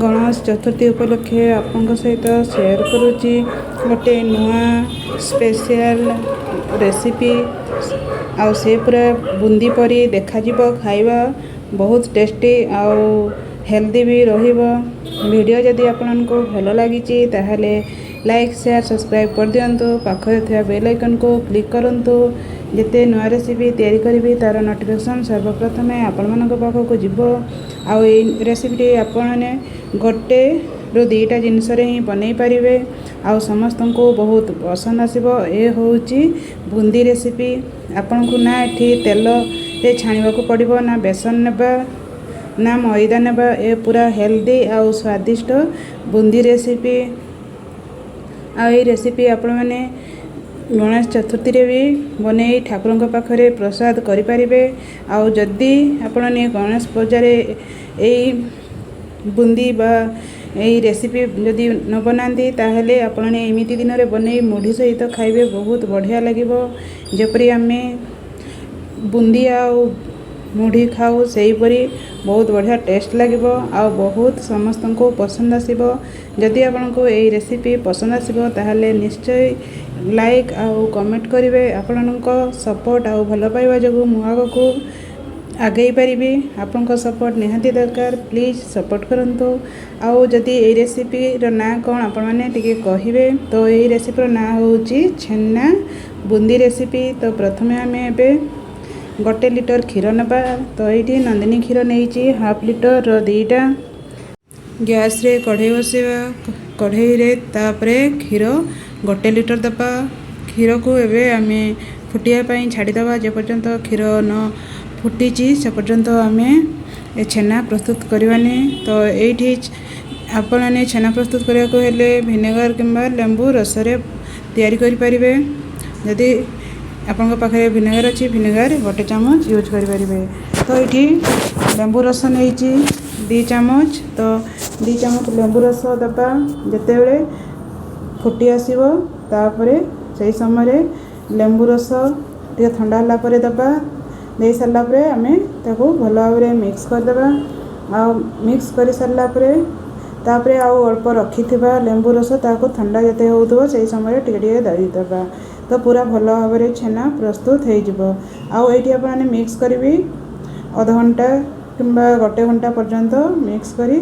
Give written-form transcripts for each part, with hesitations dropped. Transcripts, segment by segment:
गणेश चतुर्थी उपलक्षे आपन सहित शेयर करुच्ची गोटे नुआ स्पेशल रेसिपी आउ से पूरा बुंदी परी देखा खाइबा बहुत टेस्टी आउ हेल्दी भी रहिबो। वीडियो जदि आपको भल लगी ताहले लाइक शेयर सब्सक्राइब कर दिंतु। पाखरे थिया बेल आइकन को क्लिक करंतु। जिते नुआ रेसिपी तैयारी करी तार नोटिफिकेशन सर्वप्रथम आपण मान पाखक जीव। आउ रेसिपी आपने गोटे रु दुईटा जिनस ही बनई पारे आउ समस्त को बहुत पसंद आसो। ये हूँ बुंदी रेसिपी। आपण को ना एठी तेल रे छाणीबा को पड़िबो ना बेसन नेबा ना मैदा नेबा। ये पूरा हेल्दी आउ स्वादिष्ट बुंदी रेसिपी। आई रेसिपी आपण मैंने गणेश चतुर्थी रे भी बने ठाकुर पाखरे प्रसाद करें। आउ जदि आपने गणेश पूजा यही बुंदी बा यही रेसिपी जदि न बनाती ताहले आपने एमिति दिन में बने मुढ़ी सहित खाइबे बहुत बढ़िया लगे। जपरी आमे बुंदी आउ मुढ़ी खाऊ सेहीपरी बहुत बढ़िया टेस्ट लगे आ बहुत समस्त को पसंद आसो। जदि आपको यही रेसिपी पसंद आसो ताहले निश्चय लाइक आउ कमेंट करेंगे। आपण सपोर्ट आउ भल पाइबा जो मुआगक आगे पारि। आपण सपोर्ट निहाती दरकार। प्लीज सपोर्ट करंतु। आउ जदि ये रेसिपी ना कौन आपण मैंने टिके कहिबे तो यही रेसिपी ना होउची छेना बुंदी रेसिपी। तो प्रथमे आमे एबे गोटे लिटर क्षीर नबा। तो ये नंदिनी क्षीर नहीं हाफ लिटर दीटा गैस रे कढ़ई बसेबा। कढ़ई रे तापरे क्षीर गोटे लिटर दबा। क्षीर को एबे आमे फुटिया पाई छाड़ीदबा। जे पर्यंत क्षीर न फुटी से पर्यंत आमे ए छेना प्रस्तुत करवानी। तो ये आपने छेना प्रस्तुत करने को हेले विनेगार किंबा लेंबू रस रे तैयारी करि परिबे। यदि आपन पाखे विनेगार अच्छी विनेगार गोटे चामच यूज करें। तो ये लेंबू रस नहीं 2 चामच। तो 2 चामच लेंबू रस दबा। जिते बड़े फुटी आसो तापरे से समय लेंबू रस टे ठंडा है दबा। दे सारापर आम ताको भल भाव मिक्स करदे। मिक्स कर सारापर तापर आउ अल्प रखि लेंबू रस ताको ठंडा जिते हो से समय टे दीदेबा। तो पूरा भल भाव छेना प्रस्तुत हो। आउ ये आपने मिक्स करी अध घंटा किंबा गोटे घंटा पर्यंत मिक्स करी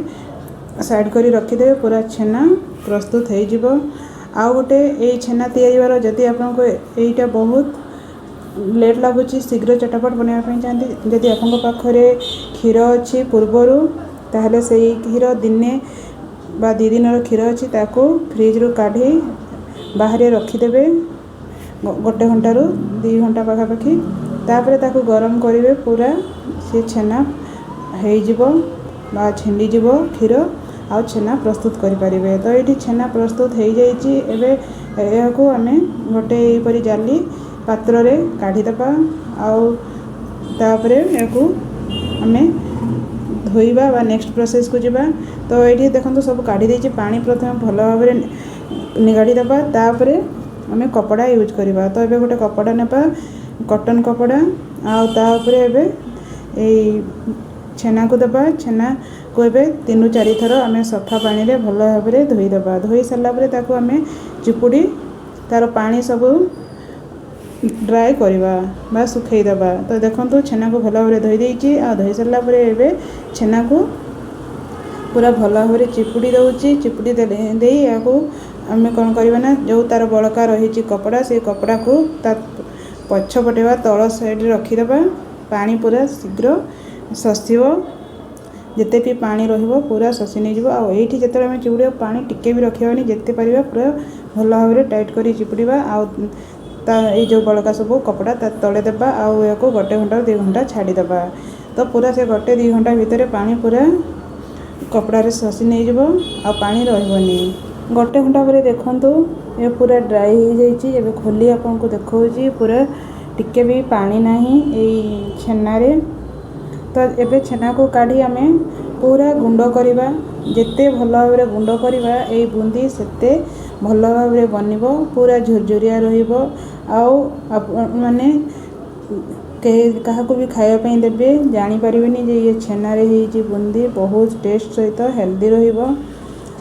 साइड करी रखिदे। पूरा छेना प्रस्तुत हो। आउ गोटे ये छेना तैयारी जदि आपको यहीटा बहुत लेट लगुच शीघ्र चटपट बनवाई चाहती जदि आपको पाखरे क्षीर अच्छी पूर्वर ताहले से क्षीर दिने बा 2 दिन क्षीर अच्छी ताको फ्रिज रू काढ़ी बाहर रखिदेवे गोटे घंटा रू 2 घंटा पाखापाखि। तापर ताको गरम करेंगे पूरा सी छेना हो छिंडी जीव क्षीर आउ छेना प्रस्तुत करें। तो ये छेना प्रस्तुत हो जाए। आम गोटे यहीपरी जाली पात्र रे काढ़ीदबा। आउ तापर याकू आमे धोइबा बा नेक्स्ट प्रोसेस को जीवा। तो ये देखो सब काढ़ी देछि पानी प्रथम भल भाव निगाड़ी दबा। तापर आमे कपड़ा यूज करवा। तो ये गोटे कपड़ा नेबा कॉटन कपड़ा आउ तापर एबे ए छेना को दबा। छेना को एबे 3-4 थर आमे सफा पानी रे भल भाव धोईदबा। धोई सारा पर ताको आमे चिपुड़ी तार पानी सब ड्राए करवा बा सुखईदबा। तो देखो छेना को भल भाव धोई देछि। आ धोई सारा पर एबे छेना को पूरा भल भाव चिपुड़ी दउछि। चिपुड़ी दे याको आमे कौन करवा ना जो तार बड़का रही कपड़ा से कपड़ा को ता पछपटे तल साइड रखिदबा। पानी पूरा शीघ्र शसिबो। जिते भी पानी रहिबो पूरा शसी नहीं जीवो। आ एठी जेते आमे चिपुड़ी पानी टिके भी रखिबानी जेते परिबा पूरा भल भाव टाइट करी चिपुड़ीबा। आ ये जो बड़का सब कपड़ा तले देबा। आउ याको गोटे घंटा 2 घंटा छाड़ीदबा। तो पूरा से गोटे 2 घंटा भितर पानी पूरा कपड़ा रे शसी नहीं जीवो आ पानी रहिबनी। गोटे घंटा पर देखंतु ये पूरा ड्राई हो जाइए। एबे खोली आपको देखौछि पूरा टिके भी पानी नहीं ए छेना रे। तो एबे छेना को काढ़ी आमे पूरा गुंड करवा। जिते भल भाव गुंड करवा ये बुंदी सेते भल भाव बनब। पूरा झुरझुरिया रहिबो। आउ माने କାହାକୁ ବି ଖାଇବା ପାଇଁ ଦେବେ ଜାଣିପାରିବେନି ଯେ ଇଏ ଛେନାରେ ହେଇଛି ବୁନ୍ଦି। ବହୁତ ଟେଷ୍ଟ ସହିତ ହେଲ୍ଦି ରହିବ।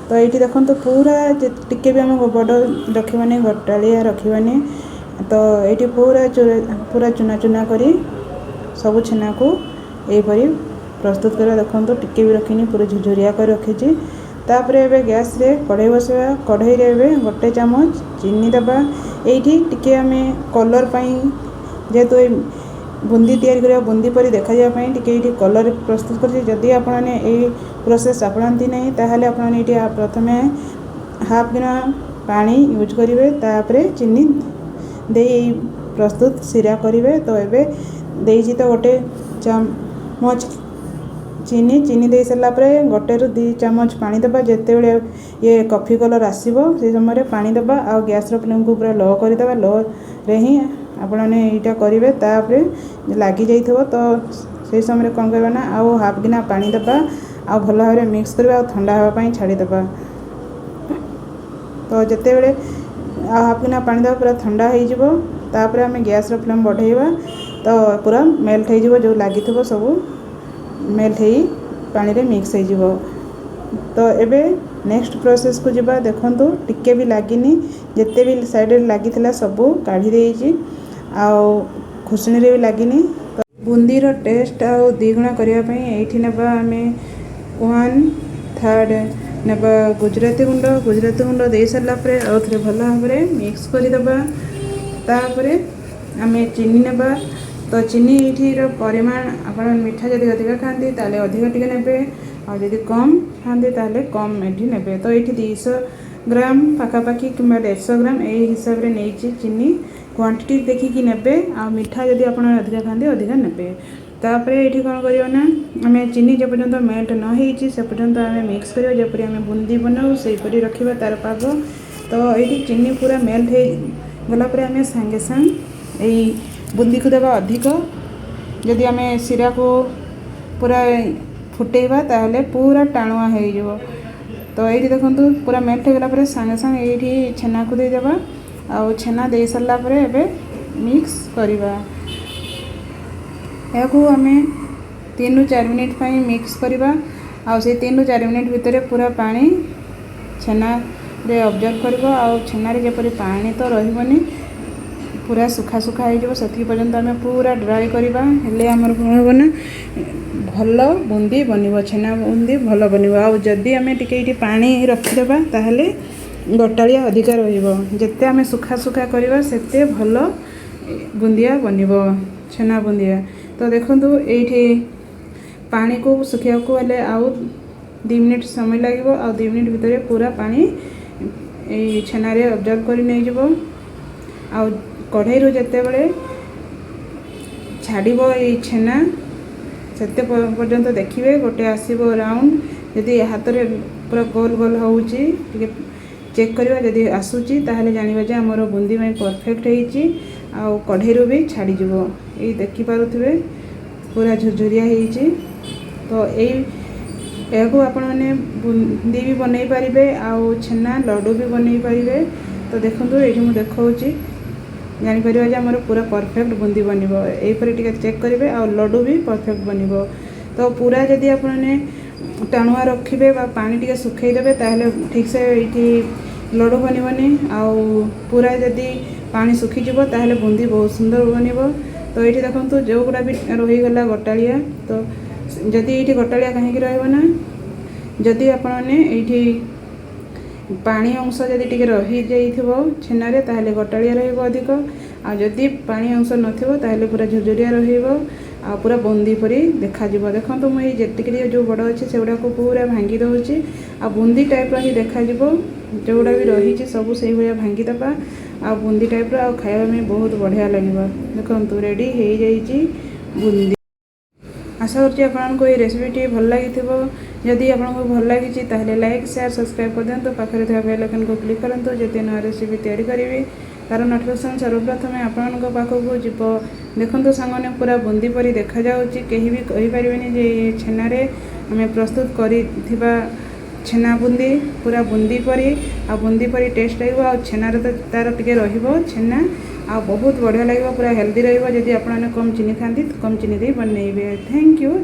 ତ ଏଇଠି ଦେଖନ୍ତୁ ପୁରା ଟିକେ ବି ଆମେ ବଡ଼ ରଖିବାନି, ଗୋଟାଳିଆ ରଖିବାନି। ତ ଏଇଠି ପୁରା ଚୁନା ଚୁନା କରି ସବୁ ଛେନାକୁ ଏହିପରି ପ୍ରସ୍ତୁତ କରିବା। ଦେଖନ୍ତୁ ଟିକେ ବି ରଖିନି, ପୁରା ଝୁରଝୁରିଆ କରି ରଖିଛି। ତାପରେ ଏବେ ଗ୍ୟାସ୍ରେ କଢ଼େଇ ବସାଇବା। କଢ଼େଇରେ ଏବେ 1 ଚାମଚ ଚିନି ଦେବା। ଏଇଠି ଟିକେ ଆମେ କଲର୍ ପାଇଁ, ଯେହେତୁ ଏ ବୁନ୍ଦି ତିଆରି କରିବା ବୁନ୍ଦି ପରି ଦେଖାଯିବା ପାଇଁ ଟିକେ ଏଇଠି କଲର୍ ପ୍ରସ୍ତୁତ କରିଛି। ଯଦି ଆପଣମାନେ ଏଇ ପ୍ରୋସେସ୍ ଆପଣନ୍ତି ନାହିଁ ତାହେଲେ ଆପଣମାନେ ଏଇଠି ପ୍ରଥମେ ହାଫ୍ ଗିନା ପାଣି ୟୁଜ୍ କରିବେ, ତାପରେ ଚିନି ଦେଇ ଏଇ ପ୍ରସ୍ତୁତ ସିରା କରିବେ। ତ ଏବେ ଦେଇଛି ତ 1 ଚାମଚ ଚିନି ଦେଇ ସାରିଲା ପରେ 1 ରୁ 2 ଚାମଚ ପାଣି ଦେବା। ଯେତେବେଳେ ଇଏ କଫି କଲର୍ ଆସିବ ସେଇ ସମୟରେ ପାଣି ଦେବା ଆଉ ଗ୍ୟାସ୍ର ଫ୍ଲେମ୍କୁ ପୁରା ଲୋ କରିଦେବା। ଲୋରେ ହିଁ ଆପଣମାନେ ଏଇଟା କରିବେ। ତାପରେ ଲାଗିଯାଇଥିବ ତ ସେଇ ସମୟରେ କ'ଣ କରିବା ନା ଆଉ ହାଫ୍ ଗିନା ପାଣି ଦେବା ଆଉ ଭଲ ଭାବରେ ମିକ୍ସ କରିବା ଆଉ ଥଣ୍ଡା ହେବା ପାଇଁ ଛାଡ଼ିଦେବା। ତ ଯେତେବେଳେ ଆଉ ହାଫ୍ ଗିନା ପାଣି ଦେବା ପୁରା ଥଣ୍ଡା ହେଇଯିବ, ତାପରେ ଆମେ ଗ୍ୟାସ୍ର ଫ୍ଲେମ୍ ବଢ଼େଇବା। ତ ପୁରା ମେଲ୍ଟ ହେଇଯିବ, ଯେଉଁ ଲାଗିଥିବ ସବୁ ମେଲ୍ଟ ହେଇ ପାଣିରେ ମିକ୍ସ ହେଇଯିବ। ତ ଏବେ ନେକ୍ସଟ ପ୍ରୋସେସ୍କୁ ଯିବା। ଦେଖନ୍ତୁ ଟିକେ ବି ଲାଗିନି, ଯେତେ ବି ସାଇଡ଼୍ରେ ଲାଗିଥିଲା ସବୁ କାଢ଼ି ଦେଇଛି ଆଉ ଖୁସଣିରେ ବି ଲାଗିନି। ତ ବୁନ୍ଦିର ଟେଷ୍ଟ ଆଉ ଦ୍ୱିଗୁଣା କରିବା ପାଇଁ ଏଇଠି ନେବା ଆମେ 1/3 ନେବା ଗୁଜୁରାତି ଗୁଣ୍ଡ ଦେଇ ସାରିଲା ପରେ ଆଉ ଥରେ ଭଲ ଭାବରେ ମିକ୍ସ କରିଦେବା। ତାପରେ ଆମେ ଚିନି ନେବା। ତ ଚିନି ଏଇଠିର ପରିମାଣ ଆପଣ ମିଠା ଯଦି ଅଧିକା ଖାଆନ୍ତି ତାହେଲେ ଅଧିକ ଟିକେ ନେବେ, ଆଉ ଯଦି କମ୍ ଖାଆନ୍ତି ତାହେଲେ କମ୍ ଏଇଠି ନେବେ। ତ ଏଇଠି 200 ଗ୍ରାମ ପାଖାପାଖି କିମ୍ବା 150 ଗ୍ରାମ ଏଇ ହିସାବରେ ନେଇଛି ଚିନି। କ୍ୱାଣ୍ଟିଟି ଦେଖିକି ନେବେ, ଆଉ ମିଠା ଯଦି ଆପଣ ଅଧିକା ଖାଆନ୍ତି ଅଧିକା ନେବେ। ତାପରେ ଏଇଠି କ'ଣ କରିବା ନା ଆମେ ଚିନି ଯେପର୍ଯ୍ୟନ୍ତ ମେଲ୍ଟ ନ ହେଇଛି ସେ ପର୍ଯ୍ୟନ୍ତ ଆମେ ମିକ୍ସ କରିବା। ଯେପରି ଆମେ ବୁନ୍ଦି ବନାଉ ସେହିପରି ରଖିବା ତା'ର ପାଗ। ତ ଏଇଠି ଚିନି ପୁରା ମେଲ୍ଟ ହେଇଗଲା ପରେ ଆମେ ସାଙ୍ଗେ ଏଇ ବୁନ୍ଦିକୁ ଦେବା ଅଧିକ। ଯଦି ଆମେ ସିରାକୁ ପୁରା ଫୁଟେଇବା ତାହେଲେ ପୁରା ଟାଣୁଆ ହେଇଯିବ। ତ ଏଇଠି ଦେଖନ୍ତୁ ପୁରା ମେଲ୍ଟ ହେଇଗଲା ପରେ ସାଙ୍ଗେ ଏଇଠି ଛେନାକୁ ଦେଇଦେବା। ଆଉ ଛେନା ଦେଇ ସାରିଲା ପରେ ଏବେ ମିକ୍ସ କରିବା। ଏହାକୁ ଆମେ 3 ରୁ 4 ମିନିଟ୍ ପାଇଁ ମିକ୍ସ କରିବା। ଆଉ ସେଇ 3 ରୁ 4 ମିନିଟ୍ ଭିତରେ ପୁରା ପାଣି ଛେନାରେ ଅବଜର୍ଭ କରିବ। ଆଉ ଛେନାରେ ଯେପରି ପାଣି ତ ରହିବନି, ପୁରା ଶୁଖା ହେଇଯିବ। ସେତିକି ପର୍ଯ୍ୟନ୍ତ ଆମେ ପୁରା ଡ୍ରାଏ କରିବା। ହେଲେ ଆମର କ'ଣ ହେବ ନା ଭଲ ବୁନ୍ଦି ବନିବ, ଛେନା ବୁନ୍ଦି ଭଲ ବନିବ। ଆଉ ଯଦି ଆମେ ଟିକେ ଏଇଠି ପାଣି ରଖିଦେବା ତାହେଲେ ଗୋଟାଳିଆ ଅଧିକା ରହିବ। ଯେତେ ଆମେ ଶୁଖା କରିବା ସେତେ ଭଲ ବୁନ୍ଦିଆ ବନିବ, ଛେନା ବୁନ୍ଦିଆ। ତ ଦେଖନ୍ତୁ ଏଇଠି ପାଣିକୁ ଶୁଖିବାକୁ ହେଲେ ଆଉ 2 ମିନିଟ୍ ସମୟ ଲାଗିବ। ଆଉ 2 ମିନିଟ୍ ଭିତରେ ପୁରା ପାଣି ଏଇ ଛେନାରେ ଅବଜର୍ଭ କରି ନେଇଯିବ। ଆଉ କଢ଼େଇରୁ ଯେତେବେଳେ ଛାଡ଼ିବ ଏଇ ଛେନା ସେତେ ପର୍ଯ୍ୟନ୍ତ ଦେଖିବେ ଗୋଟେ ଆସିବ ରାଉଣ୍ଡ। ଯଦି ହାତରେ ପୁରା ଗୋଲ ହେଉଛି ଟିକେ ଚେକ୍ କରିବା, ଯଦି ଆସୁଛି ତାହେଲେ ଜାଣିବା ଯେ ଆମର ବୁନ୍ଦି ପାଇଁ ପରଫେକ୍ଟ ହେଇଛି। ଆଉ କଢ଼େଇରୁ ବି ଛାଡ଼ିଯିବ। ଏଇ ଦେଖିପାରୁଥିବେ ପୁରା ଝୁରଝୁରିଆ ହେଇଛି। ତ ଏହାକୁ ଆପଣମାନେ ବୁନ୍ଦି ବି ବନେଇ ପାରିବେ ଆଉ ଛେନା ଲଡ଼ୁ ବି ବନେଇ ପାରିବେ। ତ ଦେଖନ୍ତୁ ଏଇଠି ମୁଁ ଦେଖାଉଛି, ଜାଣିପାରିବା ଯେ ଆମର ପୁରା ପରଫେକ୍ଟ ବୁନ୍ଦି ବନିବ। ଏହିପରି ଟିକେ ଚେକ୍ କରିବେ ଆଉ ଲଡ଼ୁ ବି ପରଫେକ୍ଟ ବନିବ। ତ ପୁରା ଯଦି ଆପଣମାନେ ଟାଣୁଆ ରଖିବେ ବା ପାଣି ଟିକେ ଶୁଖେଇ ଦେବେ ତାହେଲେ ଠିକ୍ସେ ଏଇଠି ଲଡ଼ୁ ବନିବନି। ଆଉ ପୁରା ଯଦି ପାଣି ଶୁଖିଯିବ ତାହେଲେ ବୁନ୍ଦି ବହୁତ ସୁନ୍ଦର ବନିବ। ତ ଏଇଠି ଦେଖନ୍ତୁ ଯେଉଁଗୁଡ଼ା ବି ରହିଗଲା ଗୋଟାଳିଆ, ତ ଯଦି ଏଇଠି ଗୋଟାଳିଆ କାହିଁକି ରହିବ ନା ଯଦି ଆପଣମାନେ ଏଇଠି ପାଣି ଅଂଶ ଯଦି ଟିକେ ରହିଯାଇଥିବ ଛେନାରେ ତାହେଲେ ଗୋଟାଳିଆ ରହିବ ଅଧିକ। ଆଉ ଯଦି ପାଣି ଅଂଶ ନଥିବ ତାହେଲେ ପୁରା ଝୁରଝୁରିଆ ରହିବ ଆଉ ପୁରା ବୁନ୍ଦି ପରି ଦେଖାଯିବ। ଦେଖନ୍ତୁ ମୁଁ ଏଇ ଯେତିକି ଯେଉଁ ବଡ଼ ଅଛି ସେଗୁଡ଼ାକୁ ପୁରା ଭାଙ୍ଗି ଦେଉଛି। ଆଉ ବୁନ୍ଦି ଟାଇପ୍ର ହିଁ ଦେଖାଯିବ। ଯେଉଁଗୁଡ଼ା ବି ରହିଛି ସବୁ ସେଇଭଳିଆ ଭାଙ୍ଗିଦେବା ଆଉ ବୁନ୍ଦି ଟାଇପ୍ର, ଆଉ ଖାଇବା ପାଇଁ ବହୁତ ବଢ଼ିଆ ଲାଗିବ। ଦେଖନ୍ତୁ ରେଡ଼ି ହେଇଯାଇଛି ବୁନ୍ଦି। ଆଶା କରୁଛି ଆପଣଙ୍କୁ ଏହି ରେସିପିଟି ଭଲ ଲାଗିଥିବ। ଯଦି ଆପଣଙ୍କୁ ଭଲ ଲାଗିଛି ତାହେଲେ ଲାଇକ୍, ସେୟାର, ସବସ୍କ୍ରାଇବ୍ କରିଦିଅନ୍ତୁ। ପାଖରେ ଥିବା ବେଲ୍ ଆଇକନ୍କୁ କ୍ଲିକ୍ କରନ୍ତୁ। ଯେତେ ନୂଆ ରେସିପି ତିଆରି କରିବି ତା'ର ନୋଟିଫିକେସନ୍ ସର୍ବପ୍ରଥମେ ଆପଣଙ୍କ ପାଖକୁ ଯିବ। ଦେଖନ୍ତୁ ସାଙ୍ଗମାନେ ପୁରା ବୁନ୍ଦି ପରି ଦେଖାଯାଉଛି। କେହି ବି କହିପାରିବେନି ଯେ ଏ ଛେନାରେ ଆମେ ପ୍ରସ୍ତୁତ କରିଥିବା ଛେନା ବୁନ୍ଦି ପୁରା ବୁନ୍ଦି ପରି, ଆଉ ବୁନ୍ଦି ପରି ଟେଷ୍ଟ ଲାଗିବ। ଆଉ ଛେନାରେ ତ ତା'ର ଟିକେ ରହିବ ଛେନା ଆଉ ବହୁତ ବଢ଼ିଆ ଲାଗିବ, ପୁରା ହେଲ୍ଦି ରହିବ। ଯଦି ଆପଣମାନେ କମ୍ ଚିନି ଖାଆନ୍ତି କମ୍ ଚିନି ଦେଇ ବନେଇବେ। Thank you.